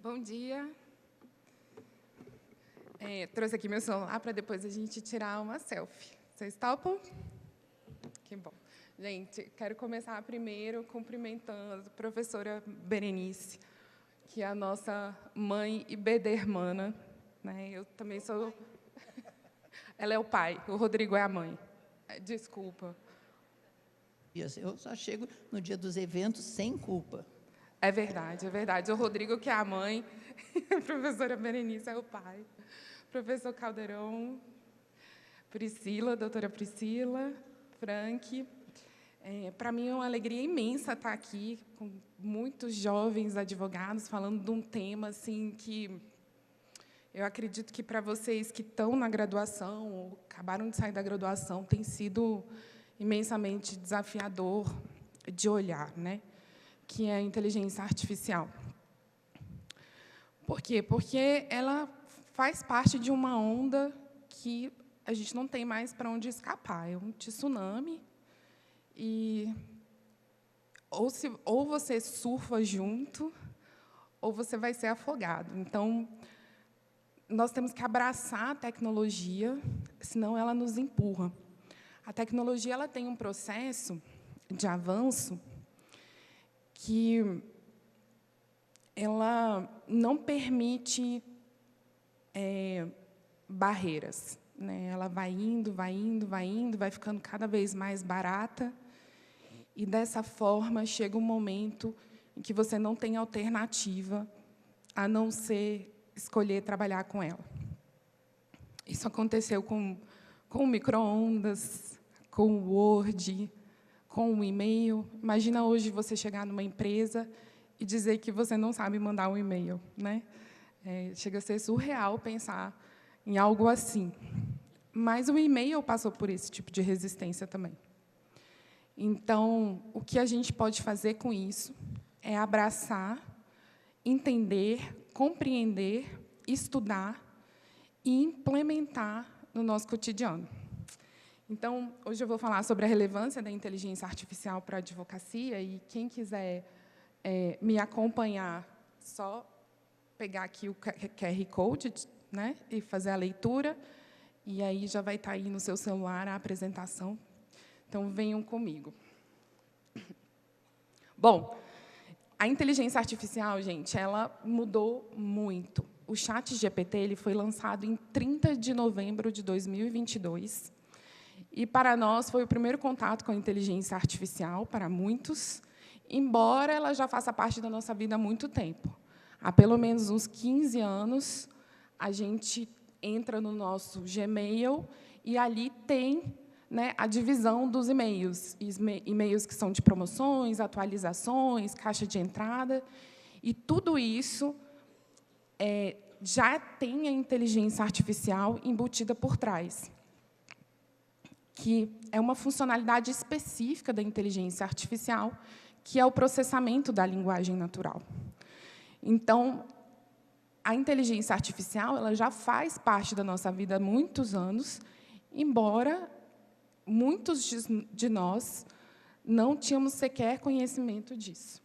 Bom dia. Trouxe aqui meu celular para depois a gente tirar uma selfie. Vocês topam? Que bom. Gente, quero começar primeiro cumprimentando a professora Berenice, que é a nossa mãe e bedermana, né? Eu também sou... Ela é o pai, o Rodrigo é a mãe. Desculpa. Eu só chego no dia dos eventos sem culpa. É verdade, é verdade. O Rodrigo, que é a mãe, a professora Berenice é o pai. Professor Caldeirão, Priscila, doutora Priscila, Frank. Para mim é uma alegria imensa estar aqui com muitos jovens advogados falando de um tema assim que eu acredito que para vocês que estão na graduação ou acabaram de sair da graduação tem sido imensamente desafiador de olhar, né? Que é a inteligência artificial. Por quê? Porque ela faz parte de uma onda que a gente não tem mais para onde escapar. É um tsunami e ou você surfa junto ou você vai ser afogado. Então, nós temos que abraçar a tecnologia, senão ela nos empurra. A tecnologia ela tem um processo de avanço que ela não permite barreiras, né? Ela vai indo, vai indo, vai indo, vai ficando cada vez mais barata, e, dessa forma, chega um momento em que você não tem alternativa a não ser escolher trabalhar com ela. Isso aconteceu com o micro-ondas, com o Word, com o e-mail. Imagina hoje você chegar numa empresa e dizer que você não sabe mandar um e-mail, né? Chega a ser surreal pensar em algo assim. Mas o e-mail passou por esse tipo de resistência também. Então, o que a gente pode fazer com isso é abraçar, entender, compreender, estudar e implementar no nosso cotidiano. Então, hoje eu vou falar sobre a relevância da inteligência artificial para a advocacia, e quem quiser me acompanhar, só pegar aqui o QR Code, né, e fazer a leitura, e aí já vai estar aí no seu celular a apresentação. Então, venham comigo. Bom, a inteligência artificial, gente, ela mudou muito. O ChatGPT ele foi lançado em 30 de novembro de 2022, e, para nós, foi o primeiro contato com a inteligência artificial, para muitos, embora ela já faça parte da nossa vida há muito tempo. Há pelo menos uns 15 anos, a gente entra no nosso Gmail e ali tem, né, a divisão dos e-mails. E-mails que são de promoções, atualizações, caixa de entrada, e tudo isso já tem a inteligência artificial embutida por trás, que é uma funcionalidade específica da inteligência artificial, que é o processamento da linguagem natural. Então, a inteligência artificial ela já faz parte da nossa vida há muitos anos, embora muitos de nós não tínhamos sequer conhecimento disso.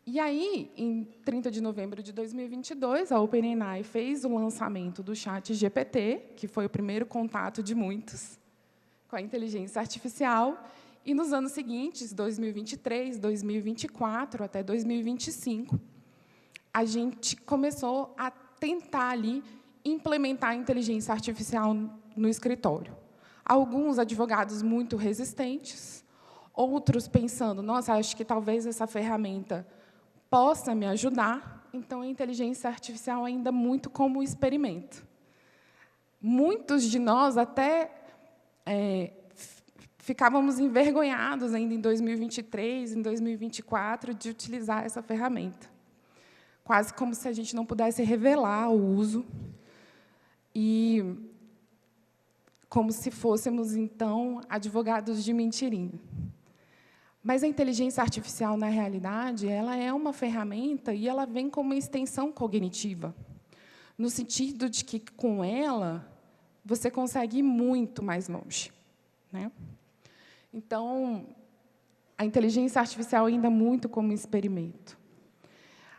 E aí, em 30 de novembro de 2022, a OpenAI fez o lançamento do ChatGPT, que foi o primeiro contato de muitos com a inteligência artificial, e, nos anos seguintes, 2023, 2024, até 2025, a gente começou a tentar ali implementar a inteligência artificial no escritório. Alguns advogados muito resistentes, outros pensando, nossa, acho que talvez essa ferramenta possa me ajudar, então a inteligência artificial ainda muito como experimento. Muitos de nós até ficávamos envergonhados ainda em 2023, em 2024, de utilizar essa ferramenta. Quase como se a gente não pudesse revelar o uso, e como se fôssemos, então, advogados de mentirinha. Mas a inteligência artificial, na realidade, ela é uma ferramenta e ela vem como uma extensão cognitiva, no sentido de que, com ela, você consegue ir muito mais longe, né? Então, a inteligência artificial ainda muito como experimento.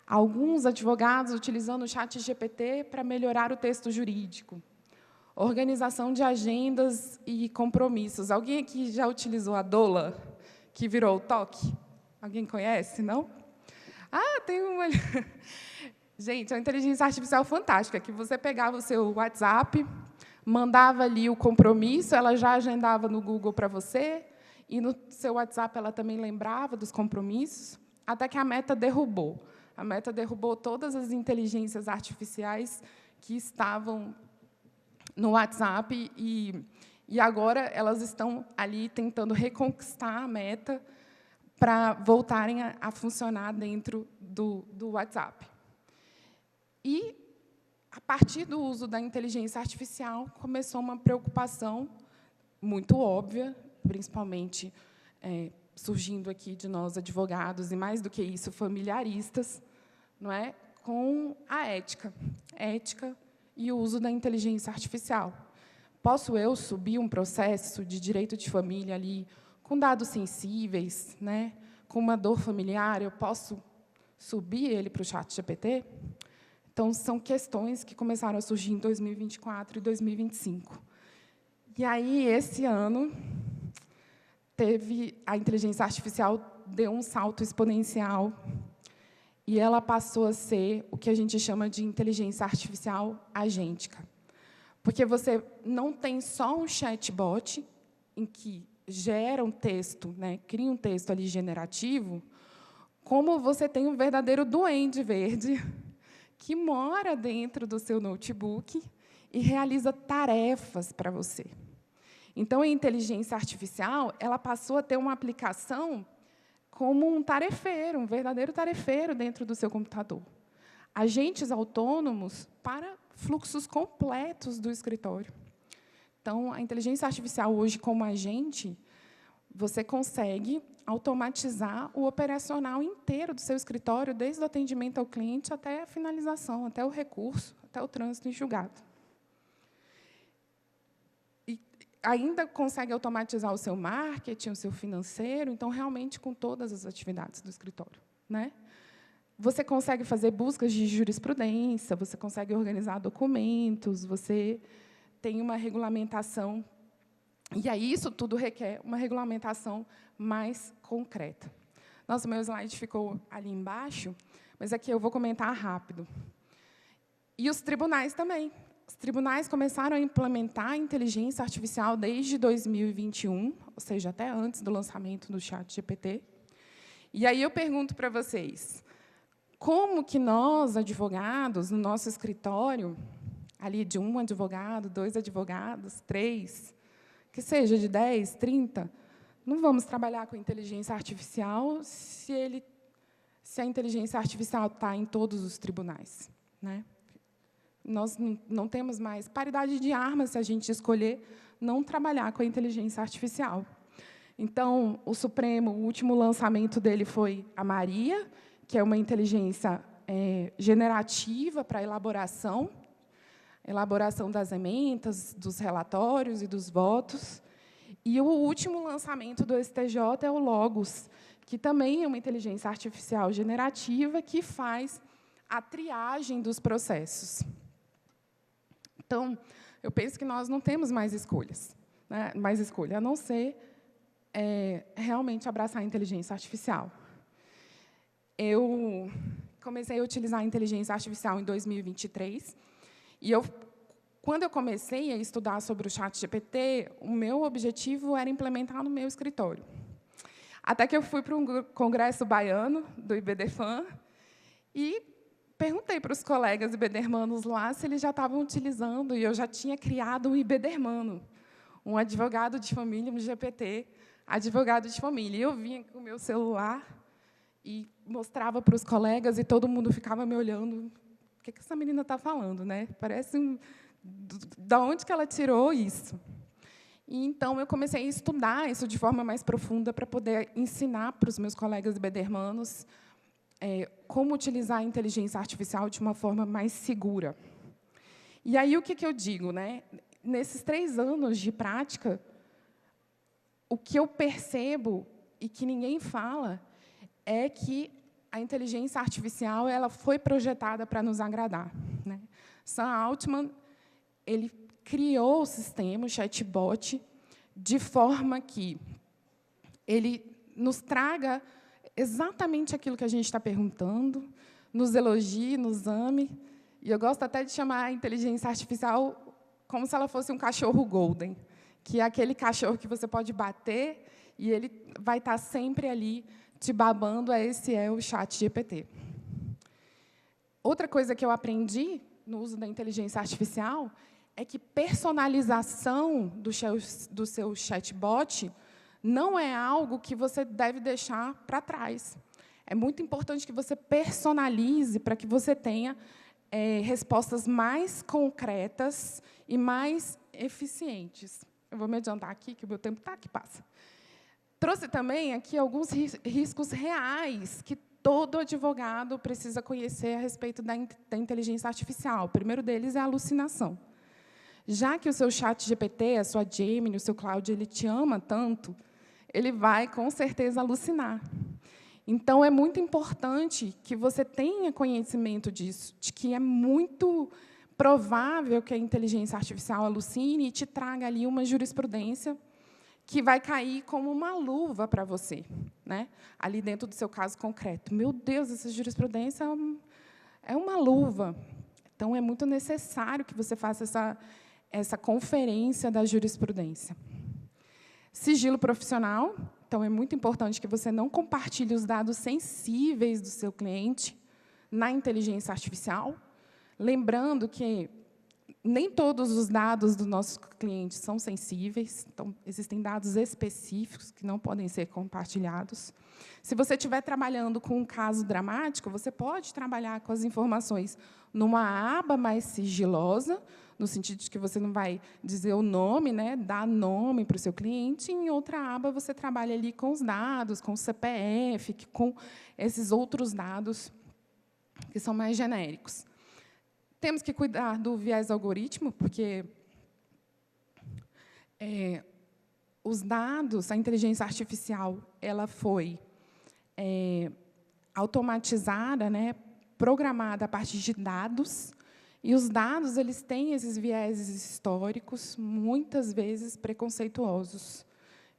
Alguns advogados utilizando o ChatGPT para melhorar o texto jurídico. Organização de agendas e compromissos. Alguém aqui já utilizou a Dola, que virou o Toque? Alguém conhece, não? Ah, tem uma... Gente, é uma inteligência artificial fantástica, que você pegava o seu WhatsApp, mandava ali o compromisso, ela já agendava no Google para você, e no seu WhatsApp ela também lembrava dos compromissos, até que a Meta derrubou. A Meta derrubou todas as inteligências artificiais que estavam no WhatsApp, e agora elas estão ali tentando reconquistar a Meta para voltarem a funcionar dentro do WhatsApp. E, a partir do uso da inteligência artificial, começou uma preocupação muito óbvia, principalmente surgindo aqui de nós, advogados, e, mais do que isso, familiaristas, não é? Com a ética e o uso da inteligência artificial. Posso eu subir um processo de direito de família ali, com dados sensíveis, né? Com uma dor familiar, eu posso subir ele para o ChatGPT? Então, são questões que começaram a surgir em 2024 e 2025. E aí, esse ano, a inteligência artificial deu um salto exponencial e ela passou a ser o que a gente chama de inteligência artificial agêntica. Porque você não tem só um chatbot em que gera um texto, né, cria um texto ali generativo, como você tem um verdadeiro duende verde que mora dentro do seu notebook e realiza tarefas para você. Então, a inteligência artificial ela passou a ter uma aplicação como um tarefeiro, um verdadeiro tarefeiro dentro do seu computador. Agentes autônomos para fluxos completos do escritório. Então, a inteligência artificial, hoje, como agente, você consegue automatizar o operacional inteiro do seu escritório, desde o atendimento ao cliente até a finalização, até o recurso, até o trânsito em julgado. E ainda consegue automatizar o seu marketing, o seu financeiro, então, realmente, com todas as atividades do escritório, né? Você consegue fazer buscas de jurisprudência, você consegue organizar documentos, você tem uma regulamentação. E aí, isso tudo requer uma regulamentação mais concreta. Nossa, meu slide ficou ali embaixo, mas aqui eu vou comentar rápido. E os tribunais também. Os tribunais começaram a implementar a inteligência artificial desde 2021, ou seja, até antes do lançamento do ChatGPT. E aí eu pergunto para vocês, como que nós, advogados, no nosso escritório, ali de um advogado, 2 advogados, 3, que seja de 10, 30, não vamos trabalhar com inteligência artificial se a inteligência artificial está em todos os tribunais, né? Nós não temos mais paridade de armas se a gente escolher não trabalhar com a inteligência artificial. Então, o Supremo, o último lançamento dele foi a Maria, que é uma inteligência generativa para elaboração das ementas, dos relatórios e dos votos. E o último lançamento do STJ é o Logos, que também é uma inteligência artificial generativa que faz a triagem dos processos. Então, eu penso que nós não temos mais escolhas, né? Mais escolha, a não ser realmente abraçar a inteligência artificial. Eu comecei a utilizar a inteligência artificial em 2023, e quando eu comecei a estudar sobre o ChatGPT, o meu objetivo era implementar no meu escritório. Até que eu fui para um congresso baiano, do IBDFAN, e perguntei para os colegas IBDermanos lá se eles já estavam utilizando, e eu já tinha criado um IBDermano, um advogado de família, um GPT, advogado de família. E eu vinha com o meu celular e mostrava para os colegas, e todo mundo ficava me olhando. O que essa menina está falando, né? Parece da onde que ela tirou isso? E, então, eu comecei a estudar isso de forma mais profunda para poder ensinar para os meus colegas IBDermanos como utilizar a inteligência artificial de uma forma mais segura. E aí, o que eu digo, né? Nesses 3 anos de prática, o que eu percebo, e que ninguém fala, é que a inteligência artificial ela foi projetada para nos agradar, né? Sam Altman ele criou o sistema, o chatbot, de forma que ele nos traga exatamente aquilo que a gente está perguntando, nos elogie, nos ame. E eu gosto até de chamar a inteligência artificial como se ela fosse um cachorro golden, que é aquele cachorro que você pode bater e ele vai estar sempre ali te babando. Esse é o ChatGPT. Outra coisa que eu aprendi no uso da inteligência artificial é que personalização do seu chatbot não é algo que você deve deixar para trás. É muito importante que você personalize para que você tenha respostas mais concretas e mais eficientes. Eu vou me adiantar aqui, que o meu tempo está que passa. Trouxe também aqui alguns riscos reais que todo advogado precisa conhecer a respeito da inteligência artificial. O primeiro deles é a alucinação. Já que o seu ChatGPT, a sua Gemini, o seu Claude, ele te ama tanto, ele vai, com certeza, alucinar. Então, é muito importante que você tenha conhecimento disso, de que é muito provável que a inteligência artificial alucine e te traga ali uma jurisprudência que vai cair como uma luva para você, né? Ali dentro do seu caso concreto. Meu Deus, essa jurisprudência é uma luva. Então, é muito necessário que você faça essa conferência da jurisprudência. Sigilo profissional. Então, é muito importante que você não compartilhe os dados sensíveis do seu cliente na inteligência artificial. Lembrando que nem todos os dados dos nossos clientes são sensíveis, então, existem dados específicos que não podem ser compartilhados. Se você estiver trabalhando com um caso dramático, você pode trabalhar com as informações numa aba mais sigilosa, no sentido de que você não vai dizer o nome, né, dar nome para o seu cliente, e em outra aba você trabalha ali com os dados, com o CPF, com esses outros dados que são mais genéricos. Temos que cuidar do viés algoritmo, porque os dados, a inteligência artificial, ela foi automatizada, né, programada a partir de dados, e os dados eles têm esses vieses históricos, muitas vezes preconceituosos.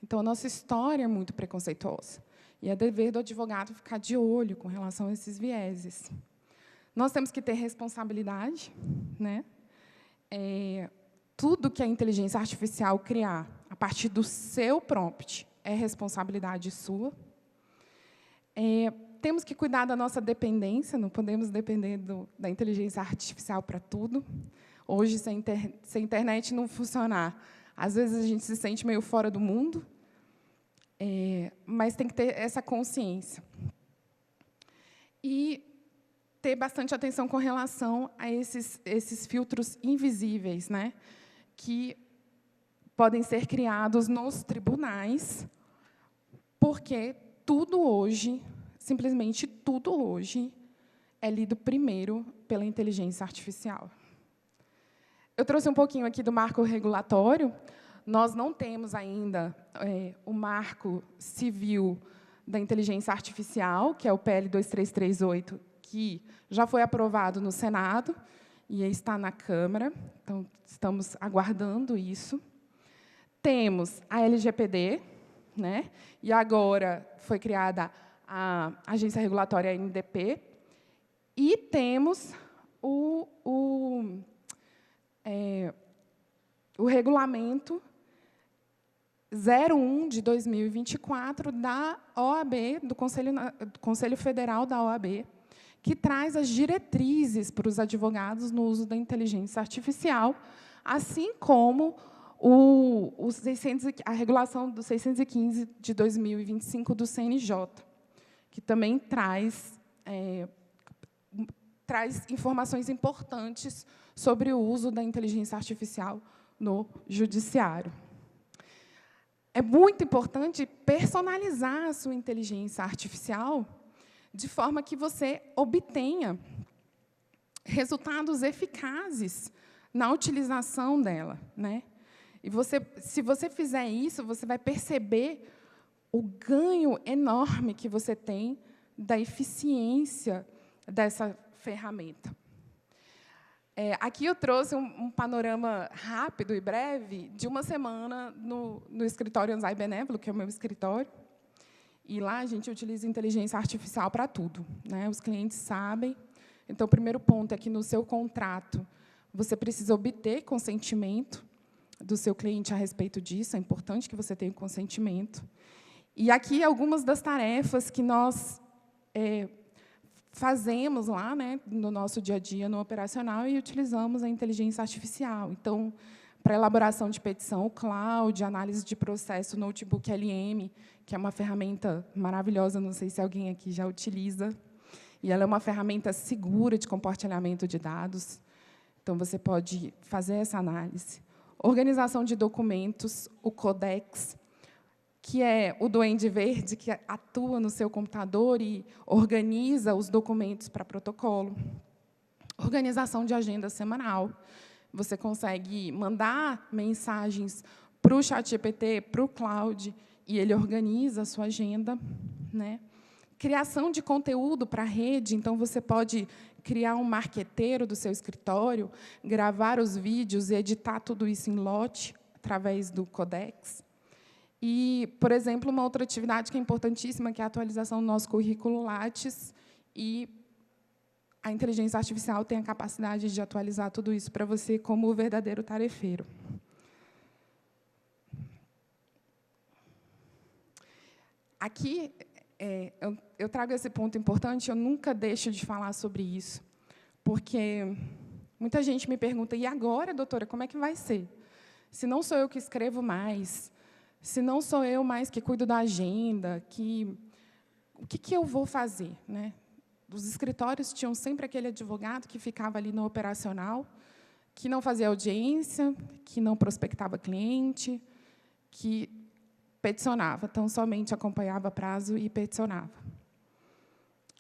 Então, a nossa história é muito preconceituosa, e é dever do advogado ficar de olho com relação a esses vieses. Nós temos que ter responsabilidade, né? Tudo que a inteligência artificial criar a partir do seu prompt é responsabilidade sua. Temos que cuidar da nossa dependência, não podemos depender da inteligência artificial para tudo. Hoje, se a internet não funcionar, às vezes a gente se sente meio fora do mundo, mas tem que ter essa consciência. E ter bastante atenção com relação a esses filtros invisíveis, né, que podem ser criados nos tribunais, porque tudo hoje, simplesmente tudo hoje, é lido primeiro pela inteligência artificial. Eu trouxe um pouquinho aqui do marco regulatório. Nós não temos ainda o marco civil da inteligência artificial, que é o PL 2338, que já foi aprovado no Senado e está na Câmara. Então, estamos aguardando isso. Temos a LGPD, né? E agora foi criada a Agência Regulatória ANDP, e temos o regulamento 01 de 2024 da OAB, do Conselho Federal da OAB, que traz as diretrizes para os advogados no uso da inteligência artificial, assim como a regulação do 615 de 2025 do CNJ, que também traz informações importantes sobre o uso da inteligência artificial no judiciário. É muito importante personalizar a sua inteligência artificial de forma que você obtenha resultados eficazes na utilização dela, né? E se você fizer isso, você vai perceber o ganho enorme que você tem da eficiência dessa ferramenta. Aqui eu trouxe um panorama rápido e breve de uma semana no escritório Anzai Benévolo, que é o meu escritório. E lá a gente utiliza inteligência artificial para tudo, né? Os clientes sabem. Então, o primeiro ponto é que, no seu contrato, você precisa obter consentimento do seu cliente a respeito disso. É importante que você tenha consentimento. E aqui algumas das tarefas que nós fazemos lá, né, no nosso dia a dia, no operacional, e utilizamos a inteligência artificial. Então, para elaboração de petição, o cloud, análise de processo, notebook LM, que é uma ferramenta maravilhosa, não sei se alguém aqui já utiliza, e ela é uma ferramenta segura de compartilhamento de dados, então você pode fazer essa análise. Organização de documentos, o Codex, que é o Duende Verde, que atua no seu computador e organiza os documentos para protocolo. Organização de agenda semanal. Você consegue mandar mensagens para o ChatGPT, para o cloud, e ele organiza a sua agenda, né? Criação de conteúdo para a rede. Então, você pode criar um marqueteiro do seu escritório, gravar os vídeos e editar tudo isso em lote, através do Codex. E, por exemplo, uma outra atividade que é importantíssima, que é a atualização do nosso currículo Lattes, e a inteligência artificial tem a capacidade de atualizar tudo isso para você como o verdadeiro tarefeiro. Aqui, eu trago esse ponto importante, eu nunca deixo de falar sobre isso, porque muita gente me pergunta, e agora, doutora, como é que vai ser? Se não sou eu que escrevo mais, se não sou eu mais que cuido da agenda, o que eu vou fazer, né? Os escritórios tinham sempre aquele advogado que ficava ali no operacional, que não fazia audiência, que não prospectava cliente, que peticionava, então somente acompanhava prazo e peticionava.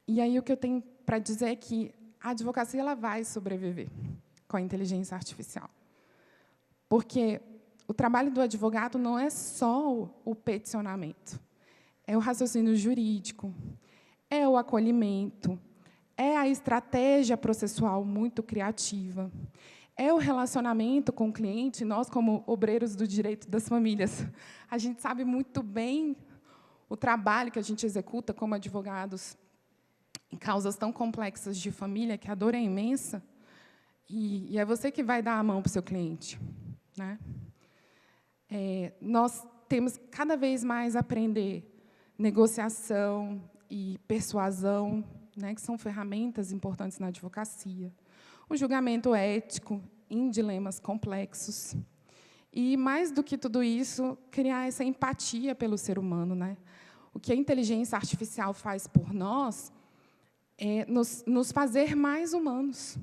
E aí o que eu tenho para dizer é que a advocacia ela vai sobreviver com a inteligência artificial, porque o trabalho do advogado não é só o peticionamento, é o raciocínio jurídico, é o acolhimento, é a estratégia processual muito criativa, é o relacionamento com o cliente. Nós, como obreiros do direito das famílias, a gente sabe muito bem o trabalho que a gente executa como advogados em causas tão complexas de família, que a dor é imensa, e é você que vai dar a mão para o seu cliente, né? Nós temos cada vez mais a aprender negociação e persuasão, né, que são ferramentas importantes na advocacia. O julgamento ético em dilemas complexos. E, mais do que tudo isso, criar essa empatia pelo ser humano, né? O que a inteligência artificial faz por nós é nos fazer mais humanos.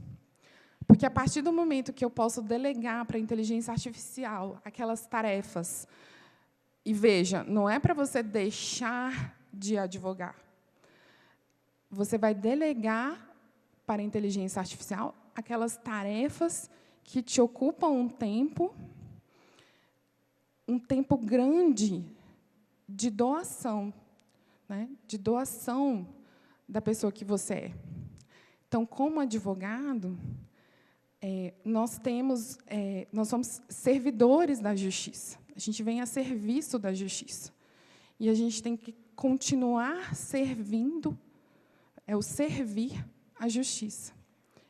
Porque, a partir do momento que eu posso delegar para a inteligência artificial aquelas tarefas, e, veja, não é para você deixar de advogar. Você vai delegar para a inteligência artificial aquelas tarefas que te ocupam um tempo grande de doação, né? De doação da pessoa que você é. Então, como advogado, nós somos servidores da justiça. A gente vem a serviço da justiça. E a gente tem que continuar servindo, o servir a justiça,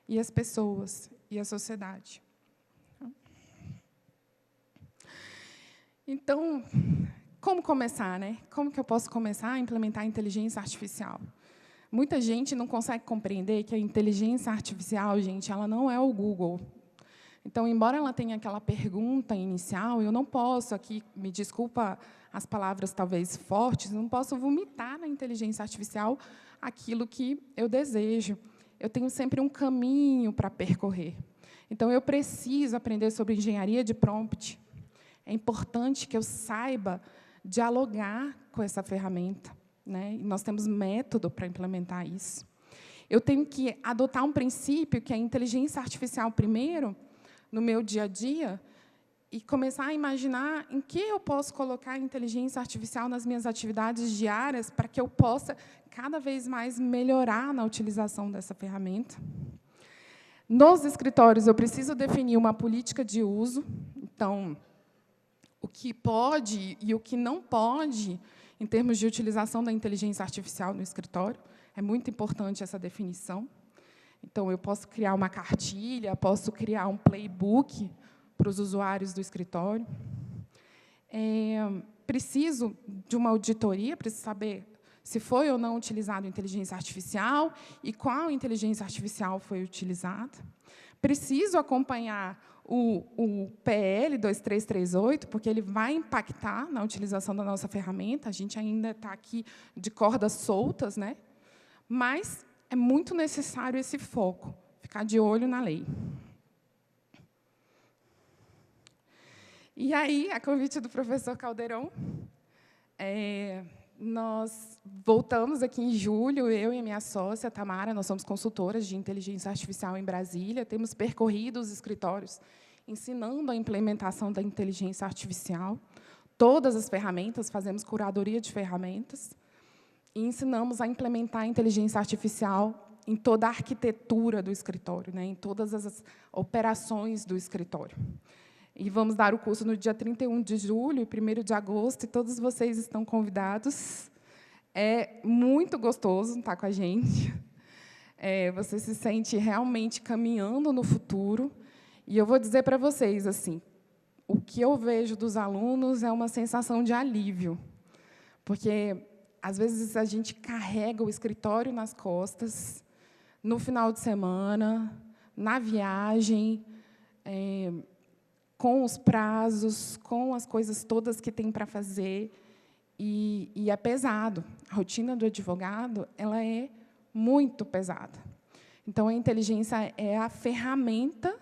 e as pessoas, e a sociedade. Então, como começar, né? Como que eu posso começar a implementar a inteligência artificial? Muita gente não consegue compreender que a inteligência artificial, gente, ela não é o Google. Então, embora ela tenha aquela pergunta inicial, eu não posso aqui, me desculpa as palavras talvez fortes, não posso vomitar na inteligência artificial aquilo que eu desejo. Eu tenho sempre um caminho para percorrer. Então, eu preciso aprender sobre engenharia de prompt. É importante que eu saiba dialogar com essa ferramenta, né? E nós temos método para implementar isso. Eu tenho que adotar um princípio, que é a inteligência artificial primeiro, no meu dia a dia, e começar a imaginar em que eu posso colocar a inteligência artificial nas minhas atividades diárias para que eu possa, cada vez mais, melhorar na utilização dessa ferramenta. Nos escritórios, eu preciso definir uma política de uso. Então, o que pode e o que não pode, em termos de utilização da inteligência artificial no escritório. É muito importante essa definição. Então, eu posso criar uma cartilha, posso criar um playbook para os usuários do escritório. Preciso de uma auditoria, preciso saber se foi ou não utilizada inteligência artificial e qual inteligência artificial foi utilizada. Preciso acompanhar o PL 2338, porque ele vai impactar na utilização da nossa ferramenta. A gente ainda está aqui de cordas soltas, né? Mas é muito necessário esse foco, ficar de olho na lei. E aí, a convite do professor Caldeirão, nós voltamos aqui em julho, eu e a minha sócia, Tamara, nós somos consultoras de inteligência artificial em Brasília, temos percorrido os escritórios ensinando a implementação da inteligência artificial, todas as ferramentas, fazemos curadoria de ferramentas, e ensinamos a implementar a inteligência artificial em toda a arquitetura do escritório, né, em todas as operações do escritório. E vamos dar o curso no dia 31 de julho e 1º de agosto, e todos vocês estão convidados. É muito gostoso estar com a gente. Você se sente realmente caminhando no futuro. E eu vou dizer para vocês, assim, o que eu vejo dos alunos é uma sensação de alívio, porque, às vezes, a gente carrega o escritório nas costas, no final de semana, na viagem, com os prazos, com as coisas todas que tem para fazer, e é pesado. A rotina do advogado ela é muito pesada. Então, a inteligência é a ferramenta,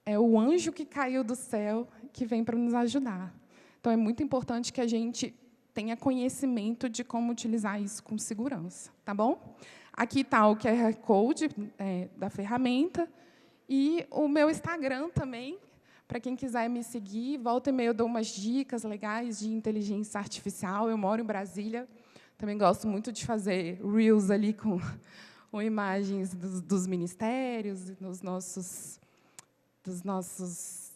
é o anjo que caiu do céu, que vem para nos ajudar. Então, é muito importante que a gente tenha conhecimento de como utilizar isso com segurança. Tá bom? Aqui está o QR Code da ferramenta, e o meu Instagram também, para quem quiser me seguir. Volta e meia eu dou umas dicas legais de inteligência artificial. Eu moro em Brasília, também gosto muito de fazer reels ali com imagens dos ministérios,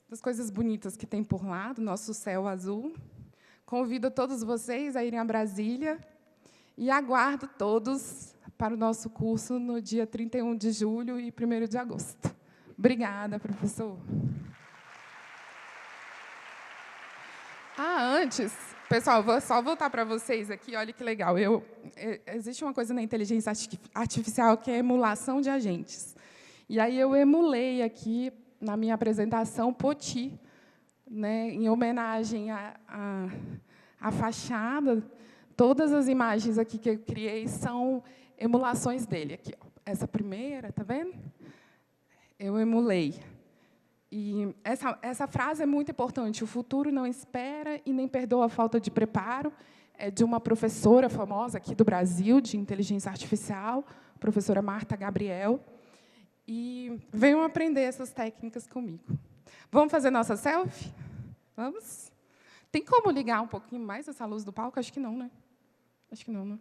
das coisas bonitas que tem por lá, do nosso céu azul. Convido a todos vocês a irem a Brasília e aguardo todos para o nosso curso no dia 31 de julho e 1º de agosto. Obrigada, professor. Antes, pessoal, vou só voltar para vocês aqui. Olha que legal. Existe uma coisa na inteligência artificial que é emulação de agentes. E aí eu emulei aqui, na minha apresentação, Poti, né, em homenagem à fachada. Todas as imagens aqui que eu criei são emulações dele. Aqui, ó. Essa primeira, está vendo? Eu emulei. E essa frase é muito importante. O futuro não espera e nem perdoa a falta de preparo. É de uma professora famosa aqui do Brasil, de inteligência artificial, professora Marta Gabriel. E venham aprender essas técnicas comigo. Vamos fazer nossa selfie? Vamos? Tem como ligar um pouquinho mais essa luz do palco? Acho que não, né? Acho que não, né?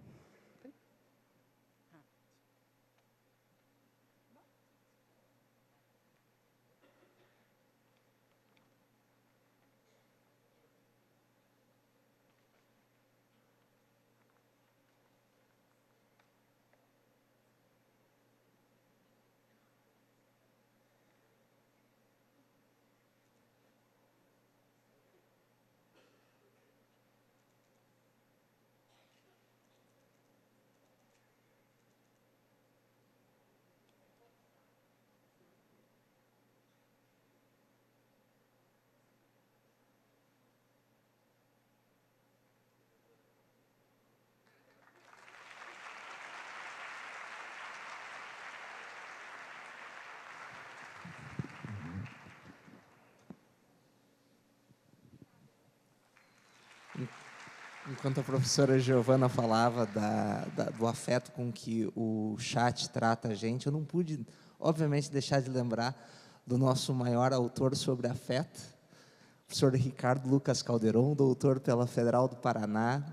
Enquanto a professora Giovana falava do afeto com que o chat trata a gente, eu não pude, obviamente, deixar de lembrar do nosso maior autor sobre afeto, professor Ricardo Lucas Calderon, doutor pela Federal do Paraná,